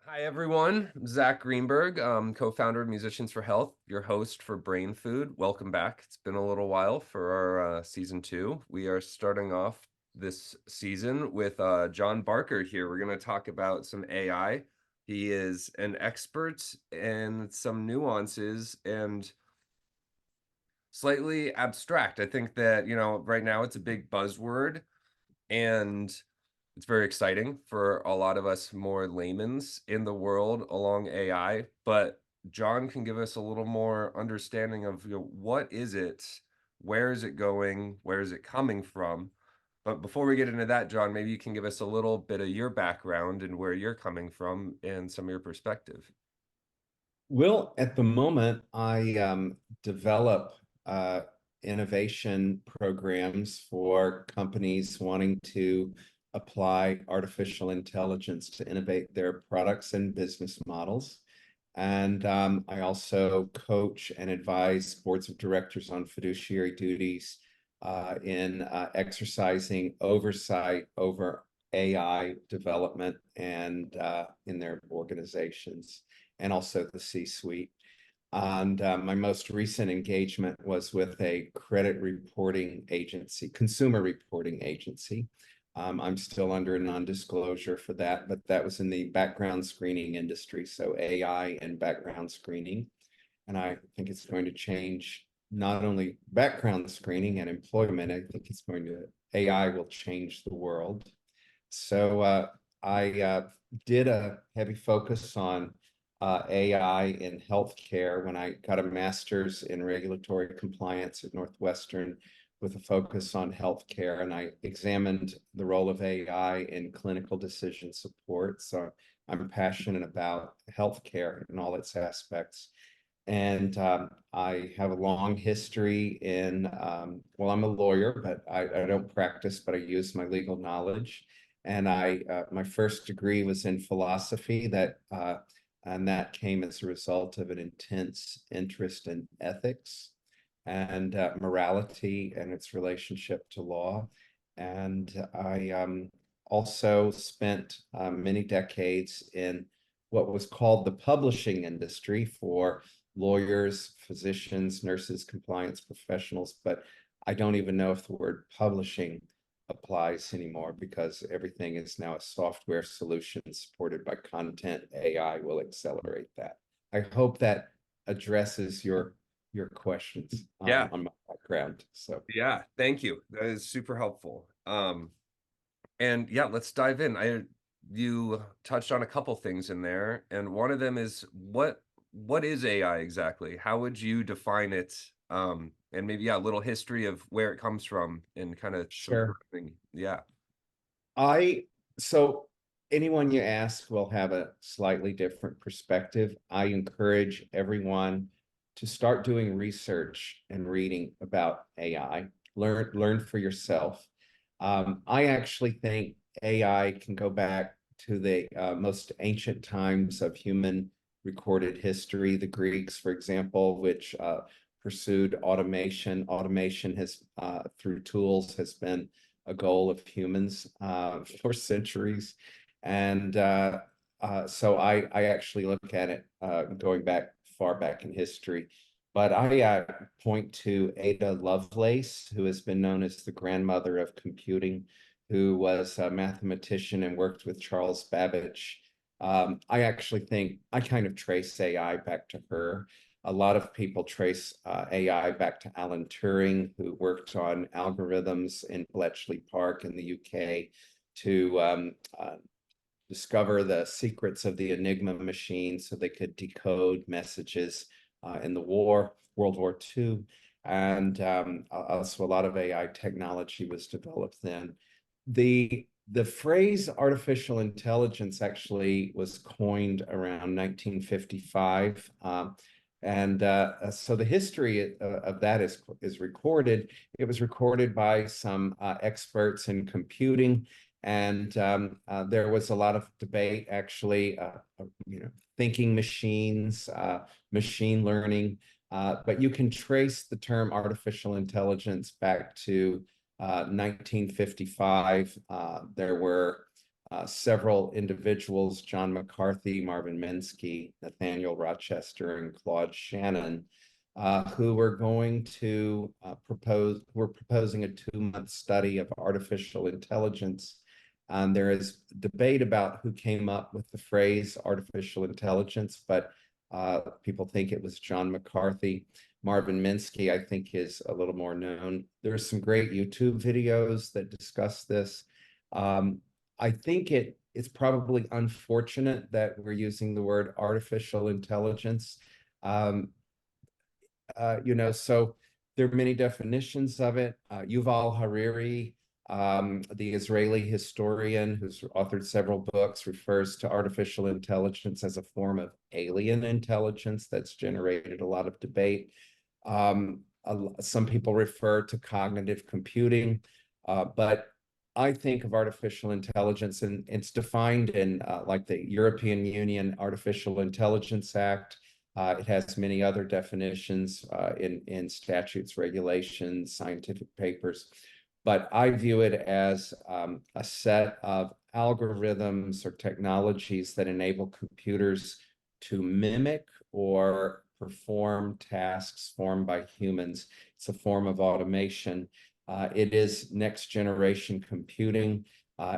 Hi, everyone. Zac Greenberg, co-founder of Musicians for Health, your host for Brain Food. Welcome back. It's been a little while for our season two. We are starting off this season with John Barker here. We're going to talk about some AI. He is an expert in some nuances and slightly abstract. I think that, right now it's a big buzzword and it's very exciting for a lot of us more layman's in the world along AI, but John can give us a little more understanding of what is it, where is it going, where is it coming from. But before we get into that, John, maybe you can give us a little bit of your background and where you're coming from and some of your perspective. Well, at the moment, I develop innovation programs for companies wanting to apply artificial intelligence to innovate their products and business models. And I also coach and advise boards of directors on fiduciary duties in exercising oversight over AI development and in their organizations, and also the C-suite. And my most recent engagement was with a credit reporting agency, consumer reporting agency. I'm still under non-disclosure for that, but that was in the background screening industry, so AI and background screening. And I think it's going to change not only background screening and employment, I think AI will change the world. So I did a heavy focus on AI in healthcare when I got a master's in regulatory compliance at Northwestern with a focus on healthcare, and I examined the role of AI in clinical decision support. So I'm passionate about healthcare and all its aspects. And I have a long history in, well, I'm a lawyer, but I don't practice, but I use my legal knowledge. And my first degree was in philosophy, and that came as a result of an intense interest in ethics and morality and its relationship to law. And I also spent many decades in what was called the publishing industry for lawyers, physicians, nurses, compliance professionals, but I don't even know if the word publishing applies anymore because everything is now a software solution supported by content. AI will accelerate that. I hope that addresses your questions Yeah, on my background. So yeah, thank you. That is super helpful. And yeah, let's dive in. You touched on a couple things in there, and one of them is what is AI exactly? How would you define it? And maybe yeah, a little history of where it comes from and kind of some sure. thing. Yeah. I so anyone you ask will have a slightly different perspective. I encourage everyone to start doing research and reading about AI. Learn for yourself. I actually think AI can go back to the most ancient times of human recorded history. The Greeks, for example, which pursued automation. Automation has, through tools, has been a goal of humans for centuries. And so I actually look at it going back far back in history. But I point to Ada Lovelace, who has been known as the grandmother of computing, who was a mathematician and worked with Charles Babbage. I actually think I kind of trace AI back to her. A lot of people trace AI back to Alan Turing, who worked on algorithms in Bletchley Park in the UK to discover the secrets of the Enigma machine so they could decode messages in the World War II. And also a lot of AI technology was developed then. The phrase artificial intelligence actually was coined around 1955. So the history of that is recorded. It was recorded by some experts in computing, and there was a lot of debate, actually, thinking machines, machine learning. But you can trace the term artificial intelligence back to 1955. There were several individuals, John McCarthy, Marvin Minsky, Nathaniel Rochester, and Claude Shannon, who were going to we're proposing a 2-month study of artificial intelligence. There is debate about who came up with the phrase artificial intelligence, but people think it was John McCarthy. Marvin Minsky, I think, is a little more known. There's some great YouTube videos that discuss this. I think it's probably unfortunate that we're using the word artificial intelligence. So there are many definitions of it. Yuval Harari, the Israeli historian who's authored several books, refers to artificial intelligence as a form of alien intelligence that's generated a lot of debate. Some people refer to cognitive computing, but I think of artificial intelligence, and it's defined in like the European Union Artificial Intelligence Act. It has many other definitions in statutes, regulations, scientific papers. But I view it as a set of algorithms or technologies that enable computers to mimic or perform tasks formed by humans. It's a form of automation. It is next generation computing.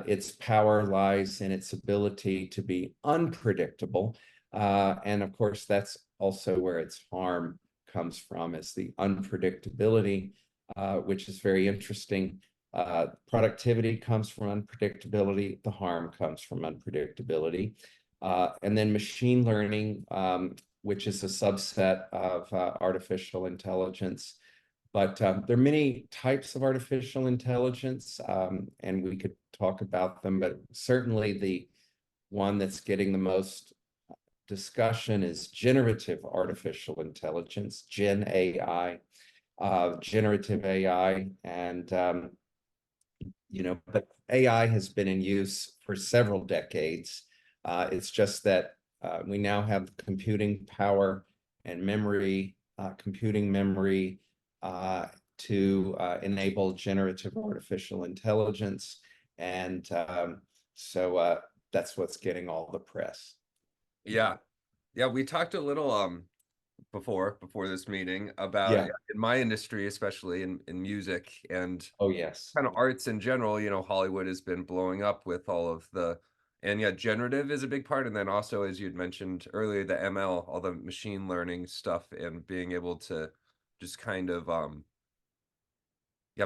Its power lies in its ability to be unpredictable. And of course, that's also where its harm comes from, is the unpredictability, which is very interesting. Productivity comes from unpredictability. The harm comes from unpredictability. And then machine learning, which is a subset of artificial intelligence. But there are many types of artificial intelligence, and we could talk about them, but certainly the one that's getting the most discussion is generative artificial intelligence, Gen AI, generative AI. And, but AI has been in use for several decades. It's just that we now have computing power and memory, computing memory, to enable generative artificial intelligence. And so that's what's getting all the press. Yeah. Yeah, we talked a little before this meeting about Yeah. in my industry, especially in music and Oh, yes. kind of arts in general, Hollywood has been blowing up with all of and yeah, generative is a big part. And then also, as you'd mentioned earlier, the ML, all the machine learning stuff, and being able to just kind of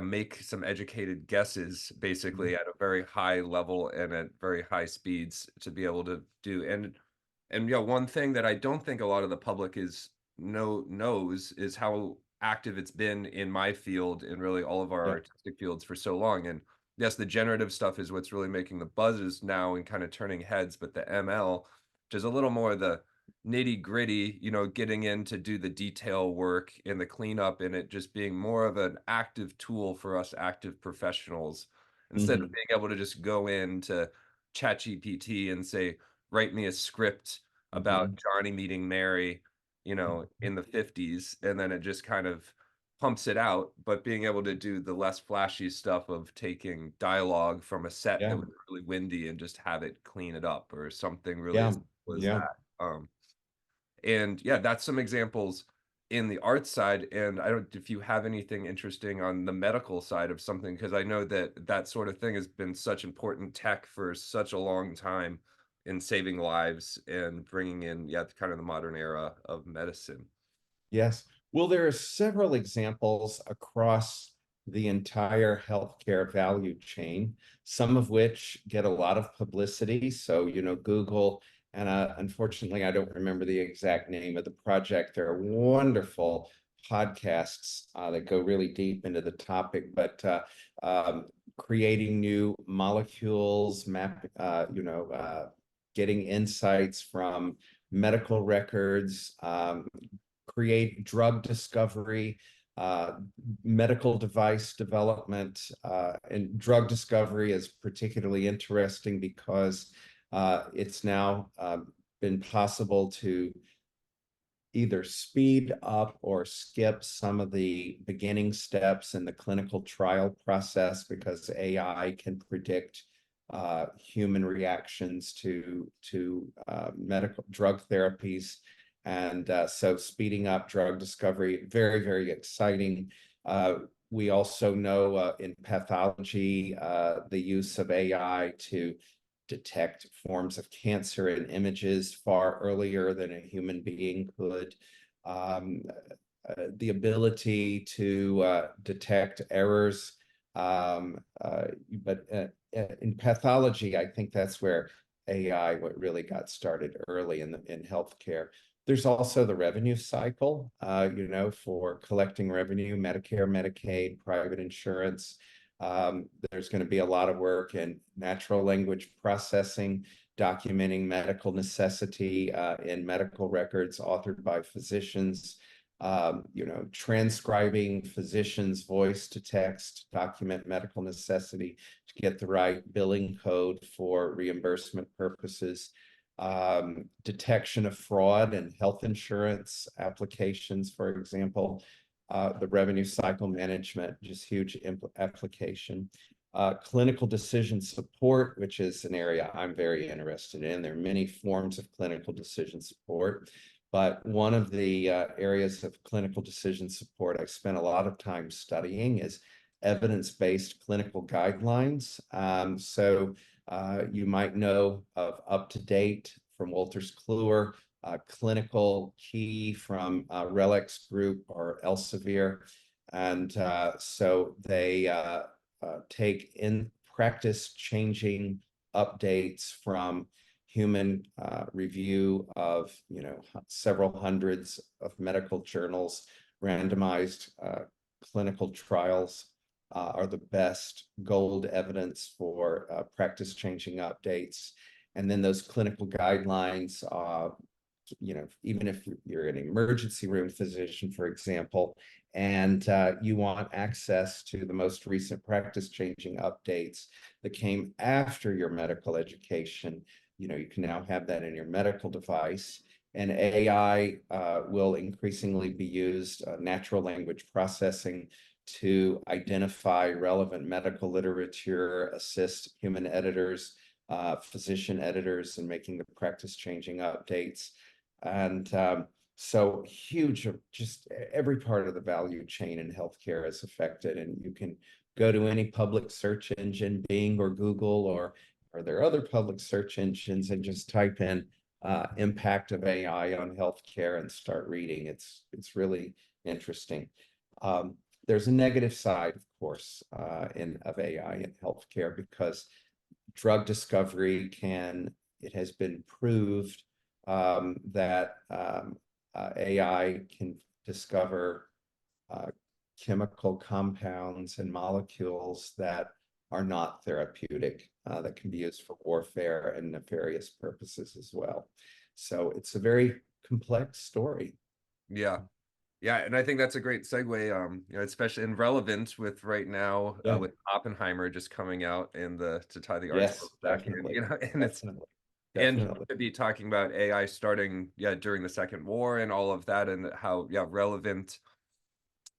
make some educated guesses basically at a very high level and at very high speeds to be able to do. And one thing that I don't think a lot of the public knows is how active it's been in my field and really all of our Yeah. artistic fields for so long. And yes, the generative stuff is what's really making the buzzes now and kind of turning heads, but the ML, which is a little more the nitty gritty, getting in to do the detail work and the cleanup, and it just being more of an active tool for us active professionals instead of being able to just go into ChatGPT and say, write me a script about Johnny meeting Mary, in the 50s, and then it just kind of pumps it out. But being able to do the less flashy stuff of taking dialogue from a set Yeah. that was really windy and just have it clean it up, or something really Yeah. as simple as Yeah. that. And yeah, that's some examples in the art side. And I don't, if you have anything interesting on the medical side of something, because I know that sort of thing has been such important tech for such a long time in saving lives and bringing in, kind of the modern era of medicine. Yes. Well, there are several examples across the entire healthcare value chain, some of which get a lot of publicity. So, Google, and unfortunately, I don't remember the exact name of the project. There are wonderful podcasts that go really deep into the topic, but creating new molecules, getting insights from medical records, create drug discovery, medical device development, and drug discovery is particularly interesting because it's now been possible to either speed up or skip some of the beginning steps in the clinical trial process because AI can predict human reactions to medical drug therapies. And so speeding up drug discovery, very, very exciting. We also know in pathology, the use of AI to detect forms of cancer in images far earlier than a human being could. The ability to detect errors. But in pathology, I think that's where AI what really got started early in healthcare. There's also the revenue cycle, for collecting revenue, Medicare, Medicaid, private insurance. There's going to be a lot of work in natural language processing, documenting medical necessity in medical records authored by physicians, transcribing physicians' voice to text, document medical necessity to get the right billing code for reimbursement purposes. Detection of fraud and health insurance applications, for example, the revenue cycle management, just huge application. Clinical decision support, which is an area I'm very interested in. There are many forms of clinical decision support, but one of the areas of clinical decision support I spent a lot of time studying is evidence-based clinical guidelines. You might know of UpToDate from Wolters Kluwer, Clinical Key from Relics Group or Elsevier. And so they take in practice changing updates from human review of several hundreds of medical journals, randomized clinical trials are the best gold evidence for practice changing updates. And then those clinical guidelines, even if you're an emergency room physician, for example, and you want access to the most recent practice changing updates that came after your medical education, you can now have that in your medical device. And AI will increasingly be used, natural language processing, to identify relevant medical literature, assist human editors, physician editors in making the practice-changing updates. And so huge, just every part of the value chain in healthcare is affected. And you can go to any public search engine, Bing or Google, or there are other public search engines, and just type in impact of AI on healthcare and start reading. It's really interesting. There's a negative side, of course, of AI in healthcare, because drug discovery it has been proved that AI can discover chemical compounds and molecules that are not therapeutic, that can be used for warfare and nefarious purposes as well. So it's a very complex story. Yeah. Yeah, and I think that's a great segue, especially and relevant with right now, with Oppenheimer just coming out and to tie the arts back in, and and to be talking about AI starting, during the Second War and all of that, and how, relevant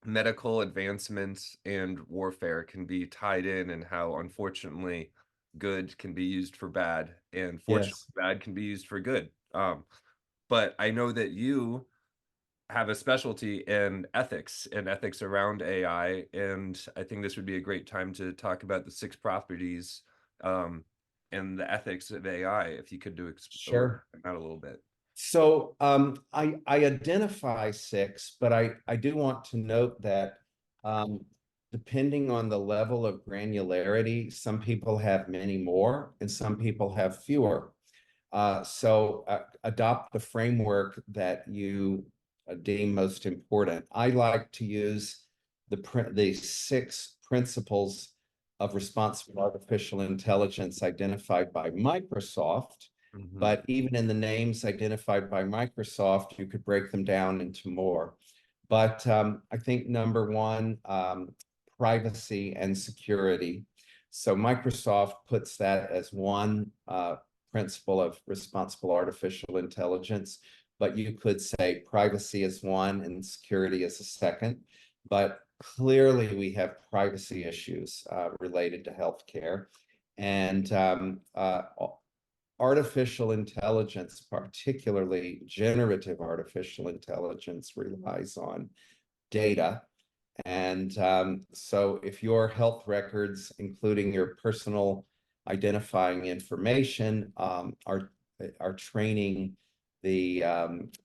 medical advancements and warfare can be tied in, and how unfortunately good can be used for bad, and fortunately bad can be used for good. But I know that you have a specialty in ethics and ethics around AI, and I think this would be a great time to talk about the 6 properties and the ethics of AI, if you could do explore that a little bit. So I identify 6, but I do want to note that depending on the level of granularity, some people have many more and some people have fewer. So adopt the framework that you deem most important. I like to use the 6 principles of responsible artificial intelligence identified by Microsoft. But even in the names identified by Microsoft, you could break them down into more. But I think number 1, privacy and security. So Microsoft puts that as one principle of responsible artificial intelligence, but you could say privacy is 1 and security is a 2nd. But clearly we have privacy issues related to healthcare. And artificial intelligence, particularly generative artificial intelligence, relies on data. And so if your health records, including your personal identifying information, are training the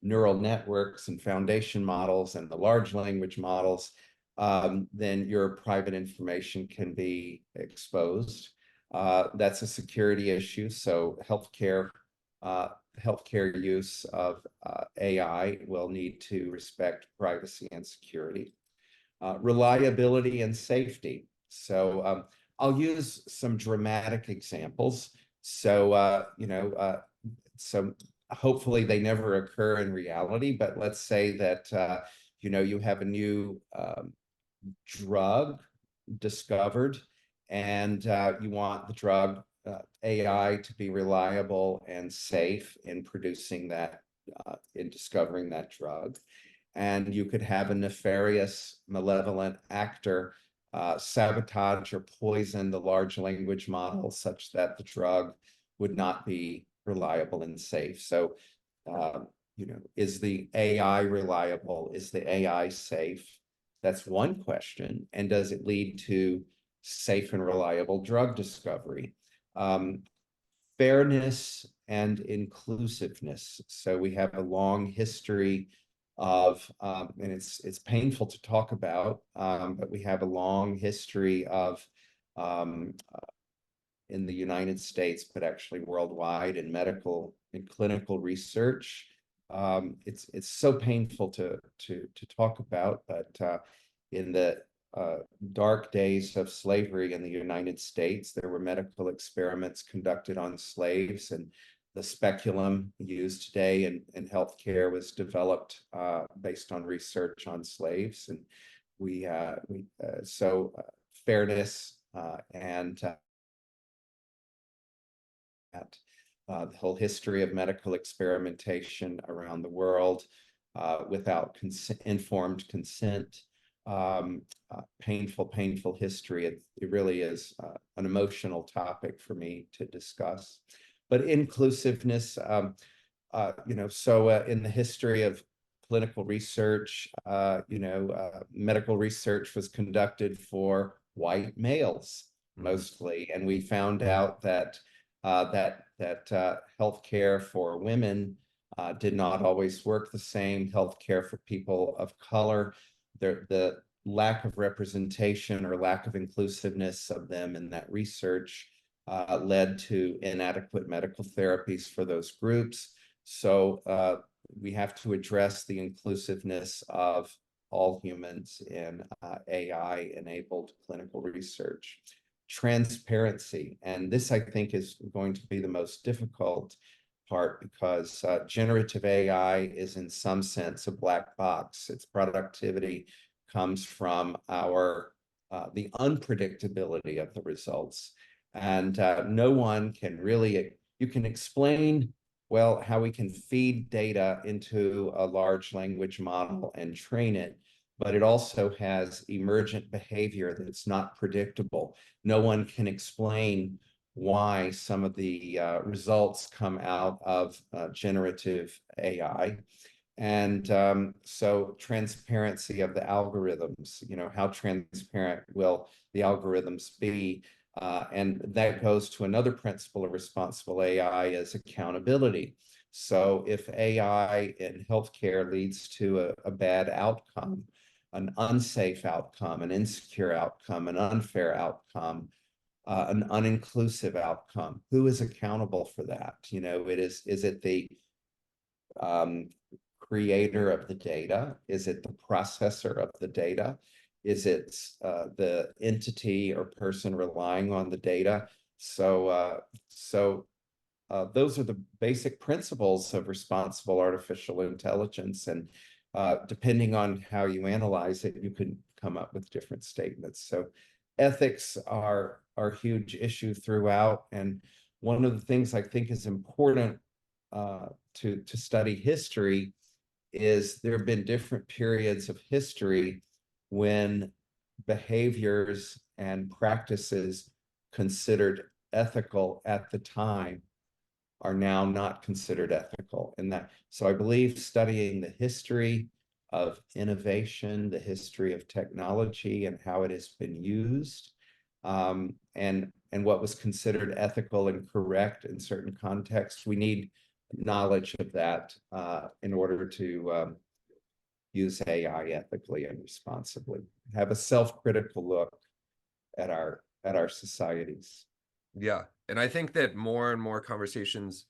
neural networks and foundation models and the large language models, then your private information can be exposed. That's a security issue. So healthcare use of AI will need to respect privacy and security. Reliability and safety. So I'll use some dramatic examples. So so hopefully they never occur in reality. But let's say that you have a new drug discovered, and you want the drug AI to be reliable and safe in producing that, in discovering that drug. And you could have a nefarious, malevolent actor sabotage or poison the large language model such that the drug would not be reliable and safe. So, is the AI reliable? Is the AI safe? That's one question. And does it lead to safe and reliable drug discovery? Fairness and inclusiveness. So we have a long history of, and it's painful to talk about, but we have a long history of, in the United States, but actually worldwide, in medical and clinical research. It's so painful to talk about, but in the dark days of slavery in the United States, there were medical experiments conducted on slaves, and the speculum used today in healthcare was developed based on research on slaves. And fairness and the whole history of medical experimentation around the world without informed consent. Painful history. It really is an emotional topic for me to discuss. But inclusiveness, in the history of clinical research, medical research was conducted for white males mostly, and we found out that healthcare for women did not always work the same. Healthcare for people of color, the lack of representation or lack of inclusiveness of them in that research led to inadequate medical therapies for those groups. So we have to address the inclusiveness of all humans in AI-enabled clinical research. Transparency, and this I think is going to be the most difficult part, because generative AI is in some sense a black box. Its productivity comes from the unpredictability of the results. And no one can really, you can explain, well, how we can feed data into a large language model and train it, but it also has emergent behavior that's not predictable. No one can explain why some of the results come out of generative AI. And so transparency of the algorithms, how transparent will the algorithms be? And that goes to another principle of responsible AI, is accountability. So if AI in healthcare leads to a bad outcome, an unsafe outcome, an insecure outcome, an unfair outcome, an uninclusive outcome, who is accountable for that? Is it the creator of the data? Is it the processor of the data? Is it the entity or person relying on the data? So those are the basic principles of responsible artificial intelligence. And depending on how you analyze it, you can come up with different statements. So ethics are a huge issue throughout. And one of the things I think is important to study history is there have been different periods of history when behaviors and practices considered ethical at the time are now not considered ethical. And that, so I believe studying the history of innovation, the history of technology and how it has been used, and what was considered ethical and correct in certain contexts, we need knowledge of that in order to use AI ethically and responsibly. Have a self-critical look at our societies. Yeah. And I think that more and more conversations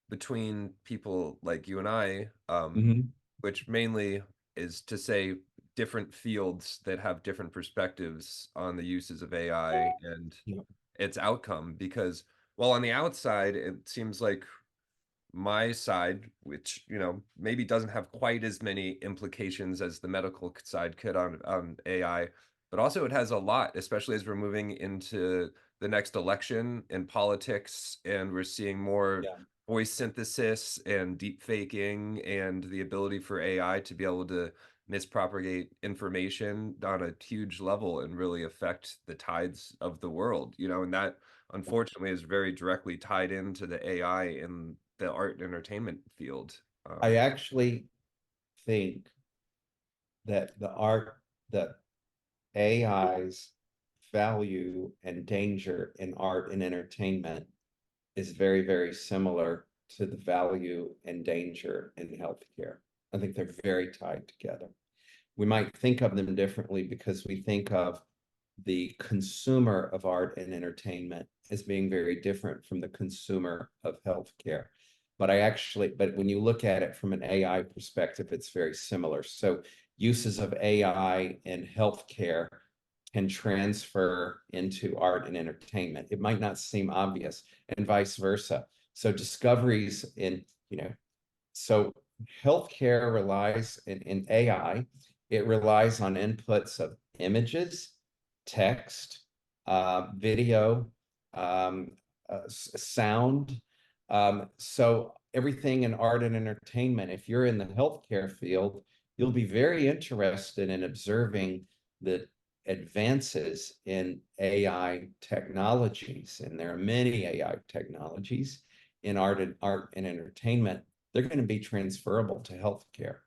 between people like you and I, Mhm. which mainly is to say different fields that have different perspectives on the uses of AI and Yeah. its outcome. Because, well, on the outside, it seems like my side, which, maybe doesn't have quite as many implications as the medical side could on AI, but also it has a lot, especially as we're moving into the next election in politics, and we're seeing more Yeah. voice synthesis and deep faking and the ability for AI to be able to mispropagate information on a huge level and really affect the tides of the world, and that unfortunately is very directly tied into the AI in the art and entertainment field. I actually think that the AI's value and danger in art and entertainment is very, very similar to the value and danger in healthcare. I think they're very tied together. We might think of them differently because we think of the consumer of art and entertainment as being very different from the consumer of healthcare. But when you look at it from an AI perspective, it's very similar. So uses of AI in healthcare can transfer into art and entertainment. It might not seem obvious, and vice versa. So discoveries so healthcare relies in AI, it relies on inputs of images, text, video, sound. So everything in art and entertainment, if you're in the healthcare field, you'll be very interested in observing the advances in AI technologies. And there are many AI technologies in art and entertainment. They're going to be transferable to healthcare.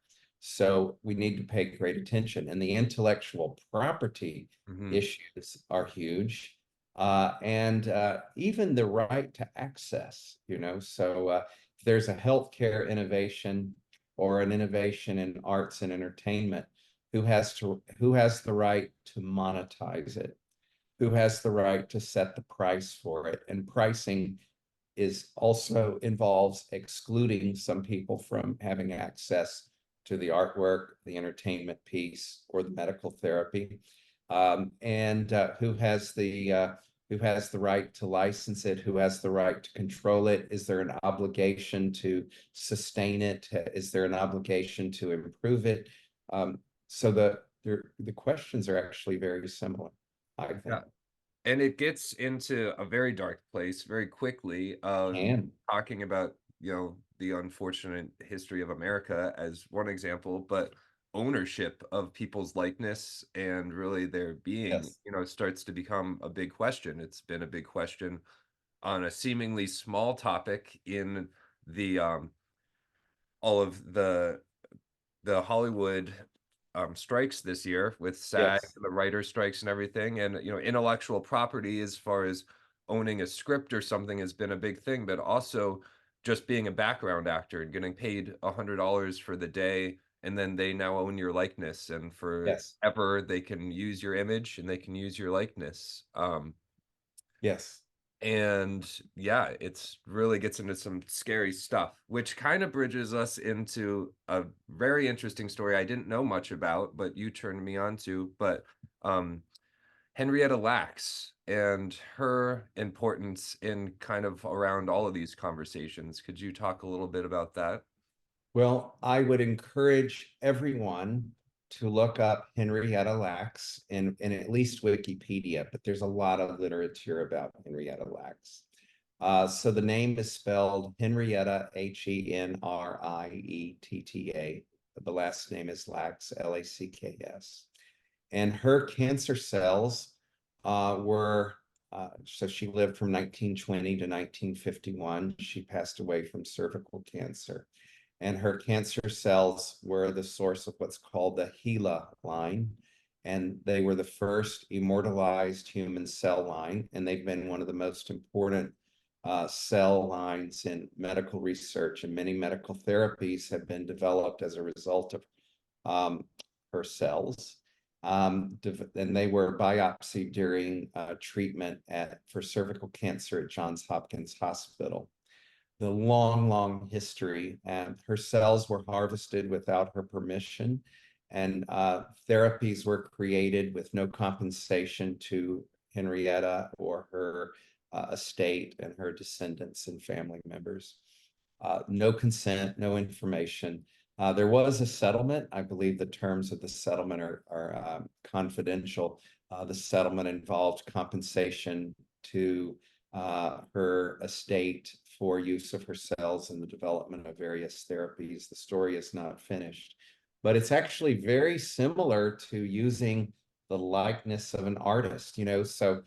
So we need to pay great attention. And the intellectual property issues are huge. And even the right to access, so if there's a healthcare innovation or an innovation in arts and entertainment, who has the right to monetize it? Who has the right to set the price for it? And pricing is also involves excluding some people from having access to the artwork, the entertainment piece, or the medical therapy, and who has the right to license it? Who has the right to control it? Is there an obligation to sustain it? Is there an obligation to improve it? So the questions are actually very similar, I Yeah. think. And it gets into a very dark place very quickly of And talking about, the unfortunate history of America as one example, but ownership of people's likeness and really their being, yes, starts to become a big question. It's been a big question on a seemingly small topic in the all of the Hollywood strikes this year with SAG, yes, the writer strikes and everything. And, intellectual property as far as owning a script or something has been a big thing, but also just being a background actor and getting paid $100 for the day. And then they now own your likeness, and yes, forever they can use your image and they can use your likeness. yes. And yeah, it's really gets into some scary stuff, which kind of bridges us into a very interesting story I didn't know much about, but you turned me on to. But um, Henrietta Lacks and her importance in kind of around all of these conversations. Could you talk a little bit about that? Well, I would encourage everyone to look up Henrietta Lacks in at least Wikipedia, but there's a lot of literature about Henrietta Lacks. So the name is spelled Henrietta, Henrietta. The last name is Lacks, Lacks. And her cancer cells were So she lived from 1920 to 1951. She passed away from cervical cancer. And her cancer cells were the source of what's called the HeLa line. And they were the first immortalized human cell line. And they've been one of the most important cell lines in medical research. And many medical therapies have been developed as a result of her cells. And they were biopsied during treatment for cervical cancer at Johns Hopkins Hospital. The long history, and her cells were harvested without her permission, and therapies were created with no compensation to Henrietta or her estate and her descendants and family members. No consent, no information. There was a settlement. I believe the terms of the settlement are confidential. The settlement involved compensation to her estate for use of her cells in the development of various therapies. The story is not finished, but it's actually very similar to using the likeness of an artist, you know. So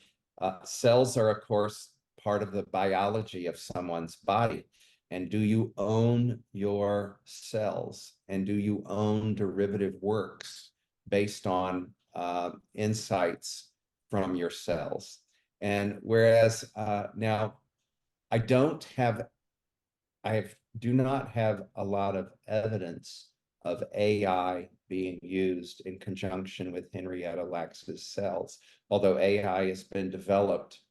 cells are, of course, part of the biology of someone's body. And do you own your cells? And do you own derivative works based on insights from your cells? And whereas now I do not have a lot of evidence of AI being used in conjunction with Henrietta Lacks's cells, although AI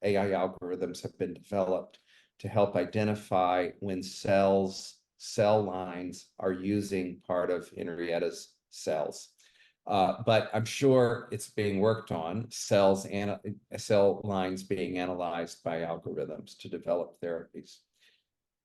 algorithms have been developed to help identify when cell lines are using part of Henrietta's cells. But I'm sure it's being worked on, cell lines being analyzed by algorithms to develop therapies.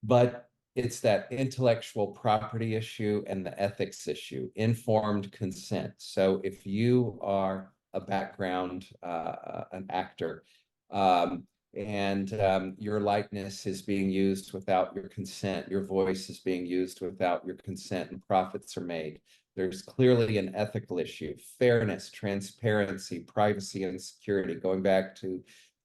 But it's that intellectual property issue and the ethics issue, informed consent. So if you are a background, an actor, and your likeness is being used without your consent, your voice is being used without your consent, and profits are made, there's clearly an ethical issue: fairness, transparency, privacy, and security, going back to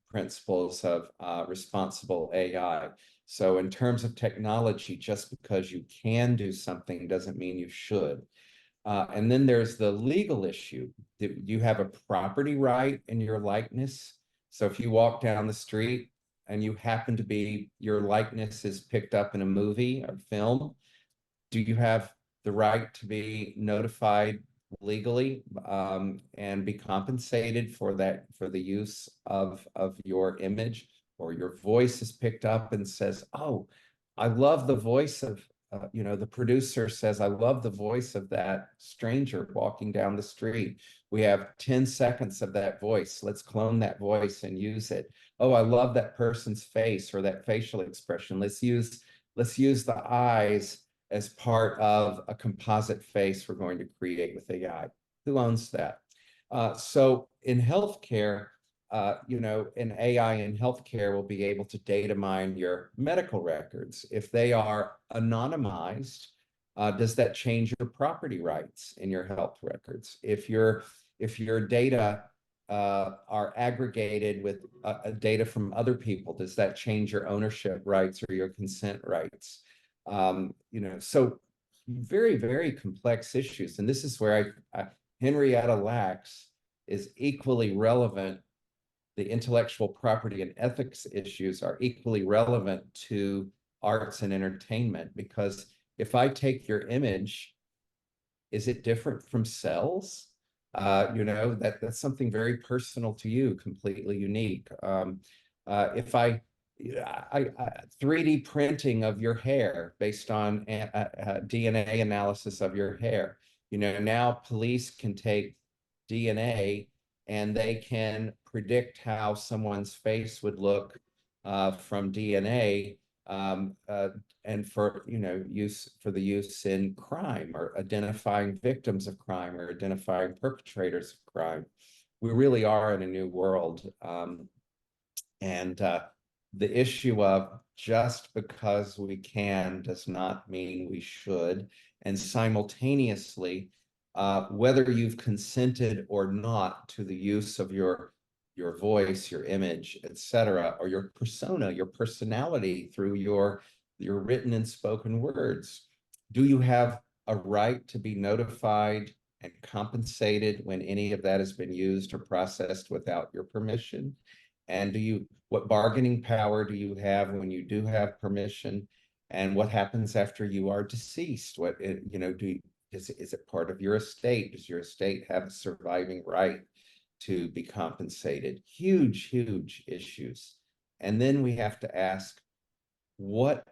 principles of responsible AI. So in terms of technology, just because you can do something doesn't mean you should. And then there's the legal issue. You have a property right in your likeness. So if you walk down the street and you happen to be, your likeness is picked up in a movie or film, do you have the right to be notified legally and be compensated for that, for the use of your image? Or your voice is picked up and says, oh, I love the voice of, the producer says, I love the voice of that stranger walking down the street. We have 10 seconds of that voice. Let's clone that voice and use it. Oh, I love that person's face or that facial expression. Let's use the eyes as part of a composite face we're going to create with AI. Who owns that? So in healthcare, an AI in healthcare will be able to data mine your medical records. If they are anonymized, does that change your property rights in your health records? If your data are aggregated with data from other people, does that change your ownership rights or your consent rights? So very, very complex issues. And this is where Henrietta Lacks is equally relevant. The intellectual property and ethics issues are equally relevant to arts and entertainment, because if I take your image, is it different from cells? That's something very personal to you, completely unique. If I 3D printing of your hair based on DNA analysis of your hair, now police can take DNA and they can predict how someone's face would look from DNA, and for the use in crime, or identifying victims of crime, or identifying perpetrators of crime. We really are in a new world, and the issue of just because we can does not mean we should, and simultaneously, whether you've consented or not to the use of your your voice, your image, etc., or your persona, your personality through your written and spoken words? Do you have a right to be notified and compensated when any of that has been used or processed without your permission? And what bargaining power do you have when you do have permission? And what happens after you are deceased? Is it part of your estate? Does your estate have a surviving right to be compensated? Huge, huge issues. And then we have to ask, what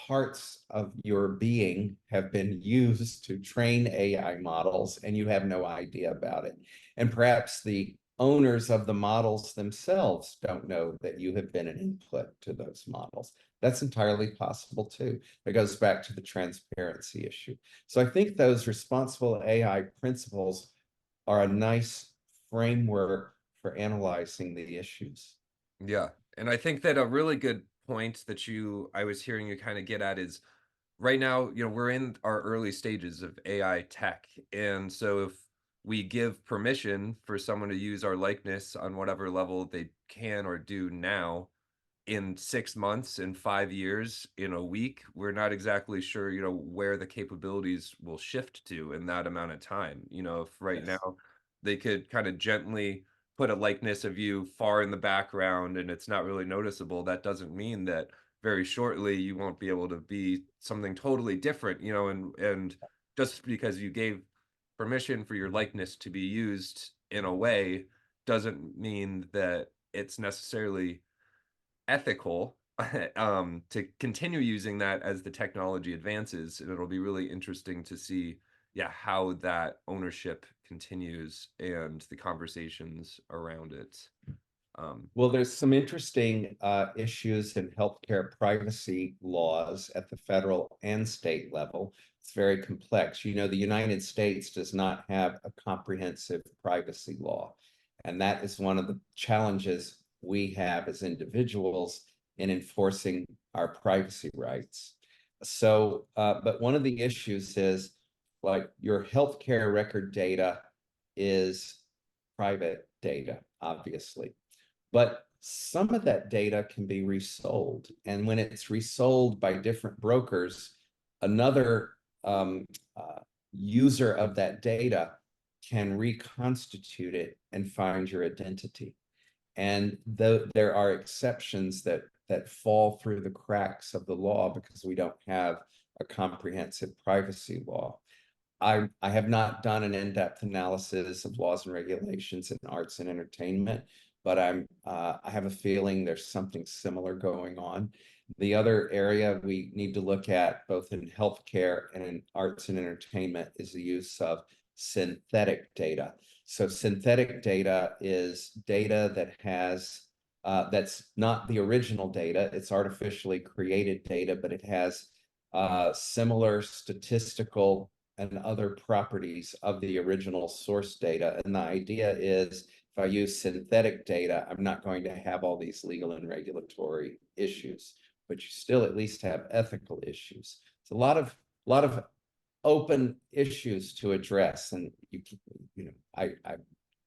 parts of your being have been used to train AI models and you have no idea about it? And perhaps the owners of the models themselves don't know that you have been an input to those models. That's entirely possible too. It goes back to the transparency issue. So I think those responsible AI principles are a nice framework for analyzing the issues. Yeah. And I think that a really good point that I was hearing you kind of get at is right now, we're in our early stages of AI tech. And so if we give permission for someone to use our likeness on whatever level they can or do now, in 6 months, in 5 years, in a week, we're not exactly sure, where the capabilities will shift to in that amount of time. If right Yes. now they could kind of gently put a likeness of you far in the background and it's not really noticeable, that doesn't mean that very shortly you won't be able to be something totally different, and just because you gave permission for your likeness to be used in a way doesn't mean that it's necessarily ethical to continue using that as the technology advances. And it'll be really interesting to see, yeah, how that ownership continues and the conversations around it. Well, there's some interesting issues in healthcare privacy laws at the federal and state level. It's very complex. The United States does not have a comprehensive privacy law. And that is one of the challenges we have as individuals in enforcing our privacy rights. But one of the issues is, like, your healthcare record data is private data, obviously. But some of that data can be resold. And when it's resold by different brokers, another user of that data can reconstitute it and find your identity. And there are exceptions that fall through the cracks of the law because we don't have a comprehensive privacy law. I have not done an in-depth analysis of laws and regulations in arts and entertainment, but I have a feeling there's something similar going on. The other area we need to look at, both in healthcare and in arts and entertainment, is the use of synthetic data. So synthetic data is data that's not the original data. It's artificially created data, but it has similar statistical and other properties of the original source data. And the idea is, if I use synthetic data, I'm not going to have all these legal and regulatory issues, but you still at least have ethical issues. It's a lot of open issues to address, and I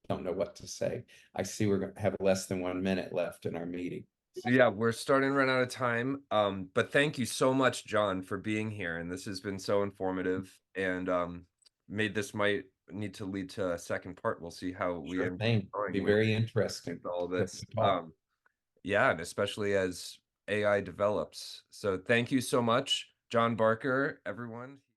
don't know what to say. I see we're going to have less than 1 minute left in our meeting. So yeah, we're starting to run out of time. But thank you so much, John, for being here. And this has been so informative, and this might need to lead to a second part. We'll see how we Sure end up thing. going Be with very interesting. all of Good this. to talk. Yeah, and especially as AI develops. So thank you so much, John Barker, everyone.